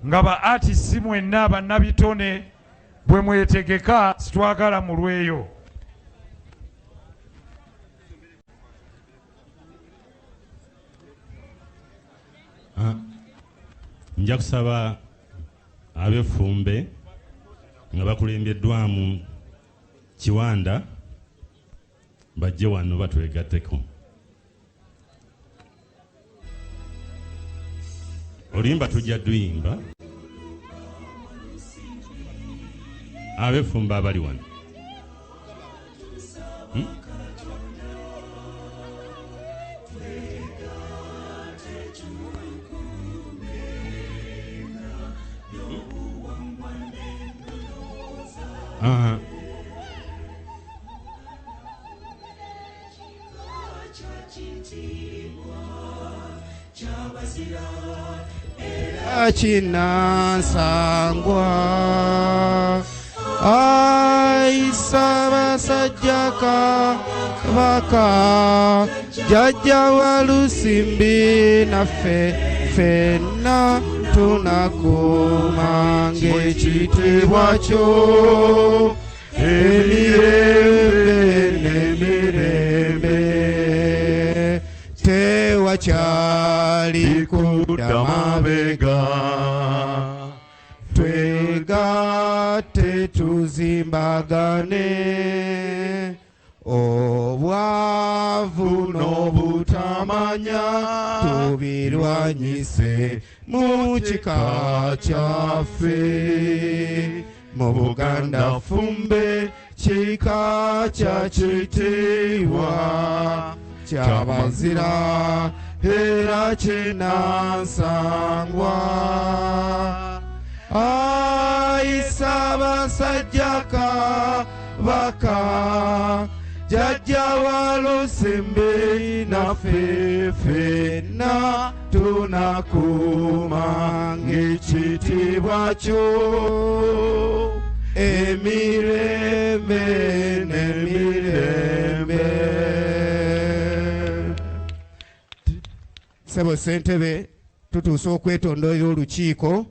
nga ba artist mwenna bannabitone bwe mwetegeka sitwagala mulweyo. Nja kusaba ab'effumbe nga bakulembeddwamu Kiwanda bajje wano batwegatteko. Oluyimba tujja duyimba ab'effumbe abali wano. Chinansangwa Aisabasajja Kabaka Jajja Walusimbi naffe ffenna tunakuumanga ekitiibwa kyo emirembe n'emirembe tewakyali kudda mabega twegatte tuzimbagane obwavu n'obutamanya tubirwanyise mu kika kyaffe mu Buganda ffumbe kika kya kitiibwa kyabazira era kinansangwa Aisabasajja Kabaka Jajja Walusimbi naffe ffenna tunakuumanga ekitiibwa kyo emirembe n'emirembe. Ssebo ssentebe tutuuse okwetondolera olukiiko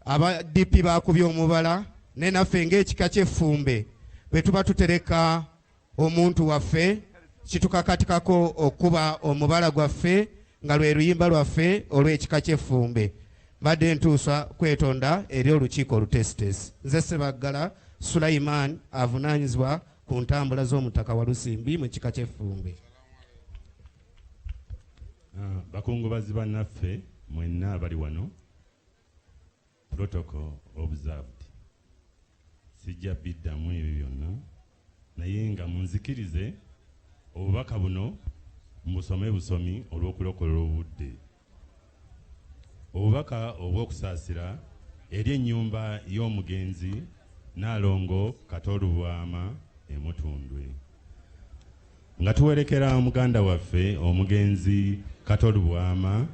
aba DP bakubye omubala ne naffe ng'ekika ky'effumbe bwe tuba tutereka omuntu waffe kitukakatikako okuba omubala gwaffe nga lwe luyimba lwaffe olw'ekika ky'effumbe. Mbadde ntuusa kwetonda eri olukiiko olutesitesi. Nze Ssebaggala Sulaiman avunaanyizibwa ku ntambula z'omutaka Walusimbi mu kika ky'effumbe. Bakungubazi bannaffe mwenna abali wano, protocol observed. Sijja biddamu ebyo byonna naye nga munzikirize obubaka buno mbusome busomi olw'okulokola obudde. Obubaka obw'okusaasira eri ennyumba y'omugenzi Nnaalongo Kato Lubwama e Mutundwe, nga tuwerekera muganda waffe omugenzi Kato Lubwama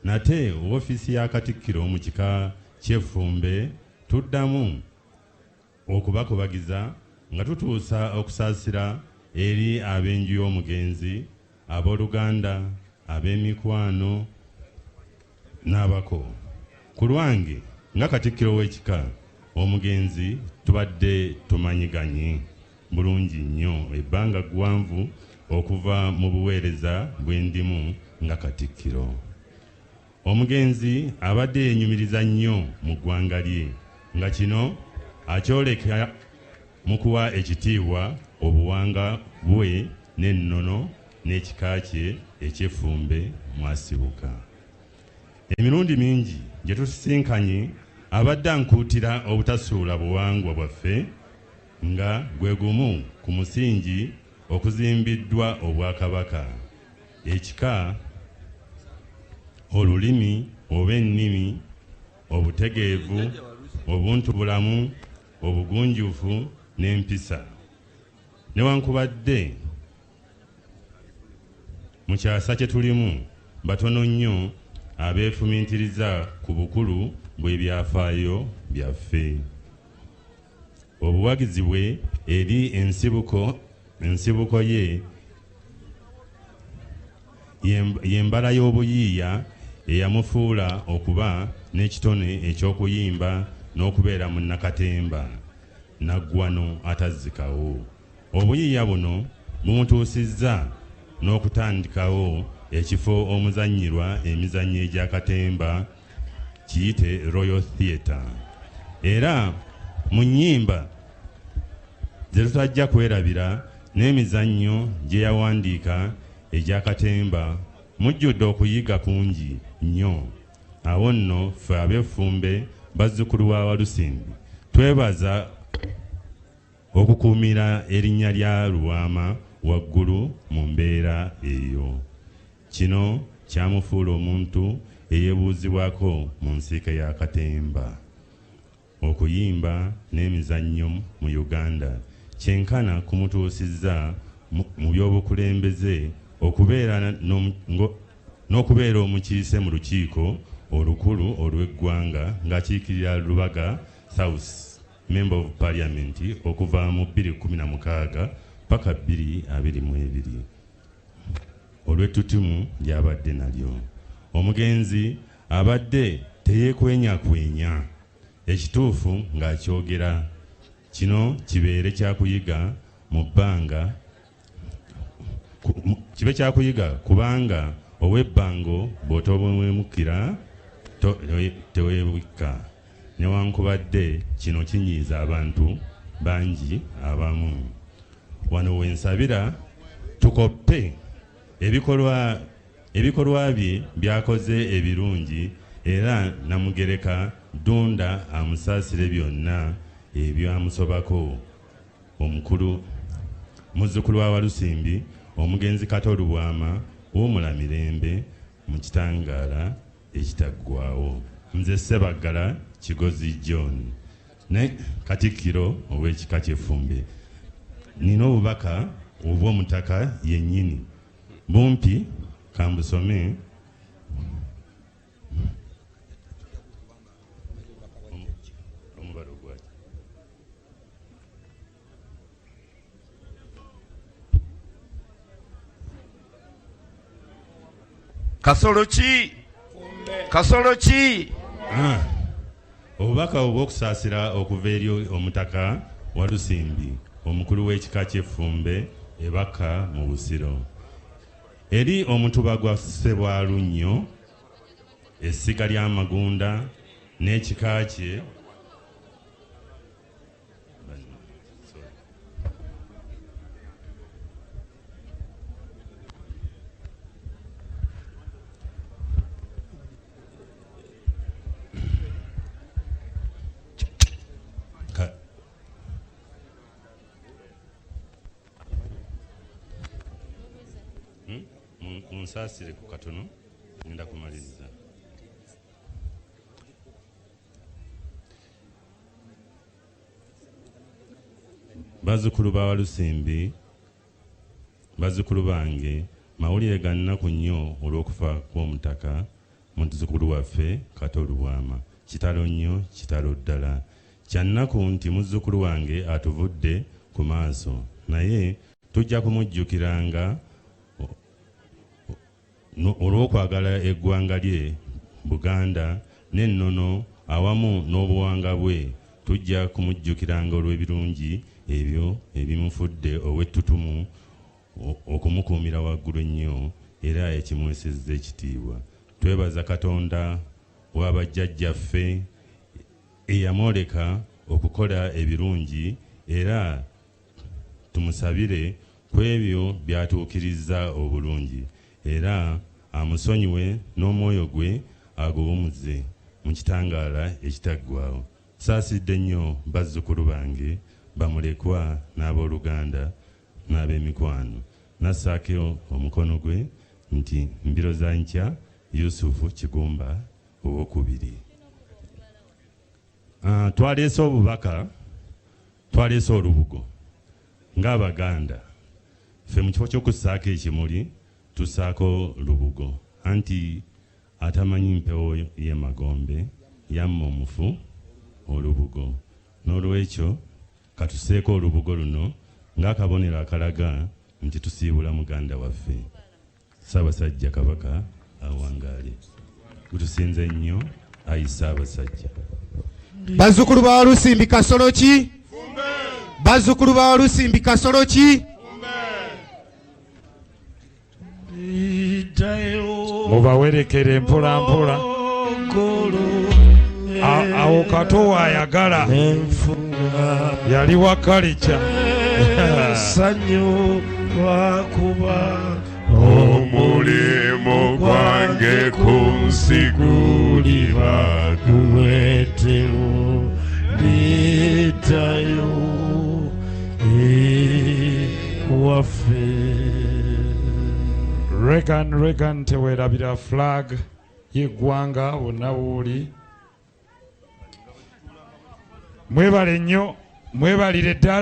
nate woofiisi ya Katikkiro mu kika ky'effumbe tuddamu okubakubagiza nga tutuusa okusaasira eri ab'enju y'omugenzi, ab'oluganda, ab'emikwano n'abako. Ku lwange nga Katikkiro w'ekika omugenzi tubadde tumanyiganye bulungi nnyo ebbanga ggwanvu okuva mu buweereza bw'endimu nga Katikkiro. Omugenzi abadde yenyumiriza nnyo mu ggwanga lye, nga kino akyoleka mu kuwa ekitiibwa obuwanga bwe n'ennono n'ekika kye eky'effumbe mwasibuka. Emirundi mingi gye tusisinkanye abadde ankuutira obutasuula buwangwa bwaffe nga gwe gumu ku musingi okuzimbiddwa obwakabaka, ekika, olulimi oba ennimi, obutegeevu, obuntubulamu, obugunjufu n'empisa. Newankubadde mu kyasa kye tulimu batono nnyo abeefumintiriza ku bukulu bw'ebyafaayo byaffe. Obuwagizi bwe eri ensibuko ye yembala y'obuyiiya eyamufuula okuba n'ekitone eky'okuyimba n'okubeera mu Nakatemba naggwano atazzikawo. Obuyiiya buno bumutuusizza n'okutandikawo ekifo omuzannyirwa emizannyo egya Katemba kiyite Royal Theatre. Era mu nnyimba ze tutajja kwerabira n'emizannyo gye yawandiika egya Katemba mujjudde okuyiga kungi nnyo. Awo nno ffe ab'effumbe bazzukulu ba Walusimbi twebaza okukuumira erinnya lya Lubwama waggulu mu mbeera eyo. Kino kyamufuula omuntu eyeebuuzibwako mu nsiike ya Katemba. Okuyimba n'emizannyo mu Uganda kyenkana kumutuusizza mu by'obukulembeze n'okubeera omukiise mu lukiiko olukulu olw'eggwanga ng'akiikirira Lubaga South Member of Parliament okuva mu 2016 paka 2022. Olw'ettutumu ly'abadde nalyo. Omugenzi abadde teyeekwenyakwenya, ekituufu ng'akyogera. Kino kibeere kyakuyiga mu bbanga, kibe kyakuyiga kubanga ow'ebbango bw'otoobwemukira teweebukka. Newankubadde kino kinyiiza abantu bangi abamu. Wano wensabira tukoppe ebikolwa bye byakoze ebirungi era namugereka Dunda amusaasire byonna ebyamusobako. Omukulu muzzukulu wa Walusimbi omugenzi Kato Lubwama w'omulamirembe mu kitangaala ekitaggwaawo. Nze Ssebaggala Kigozi John ne Katikkiro ow'ekika ky'effumbe. Nina obubaka obw'omutaka yennyini bumpi kambusome. Kasolo ki? Kasolo ki? Obubaka obw'okusaasira okuva eri omutaka Walusimbi omukulu w'ekika ky'effumbe ebaka mu Busiro eri omutuba gwa Ssebwalu nnyo essiga ly'Amagunda n'ekika kye munsaasire ku katono ngenda kumaliriza. Bazzukulu ba Walusimbi, bazzukulu bange, mawulire ga nnaku nnyo olw'okufa kw'omutaka muzzukulu waffe Kato Lubwama. Kitalo nnyo, kitalo ddala. Kya nnaku nti muzzukulu wange atuvudde ku maaso, naye tujja kumujjukiranga olw'okwagala eggwanga lye Buganda n'ennono awamu n'obuwanga bwe. Tujja kumujjukiranga olw'ebirungi ebyo ebimufudde ow'ettutumu okumukuumira waggulu ennyo era ekimwesezza ekitiibwa. Twebaza Katonda w'abajjajjaffe eyamwoleka okukola ebirungi era tumusabire ku ebyo byatuukirizza obulungi era amusonyiwe n'omwoyo gwe aguwumuze mu kitangaala ekitaggwaawo. Saasidde nnyo bazzukulu bange bamulekwa n'abooluganda n'ab'emikwano. Nassaako omukono gwe nti mbiro za nkya Yusufu Kigumba ow'okubiri. Twaleese obubaka, twaleese olubugo ng'Abaganda. Ffe mu kifo ky'okussaako ekimuli tussaako lubugo, anti atamanyi mpewo y'emagombe yamma omufu olubugo. N'olwekyo katuseeko olubugo luno ng'akabonero akalaga nti tusiibula muganda waffe. Ssaabasajja Kabaka awangaale. gutusinze nnyo ayisa abasajja. Bazzukulu ba Lusimbi kasolo ki? Bazzukulu ba Lusimbi kasolo ki? mubawerekere mpola mpola. Awo Kato ayagala yali wa kalica sanyu lwakuba omulimu gwange kunsigulira tuwetewo nitayo waffe. Regan teweerabira flag y'eggwanga wonna wooli. Mwebale nnyo, mwebalire ddala.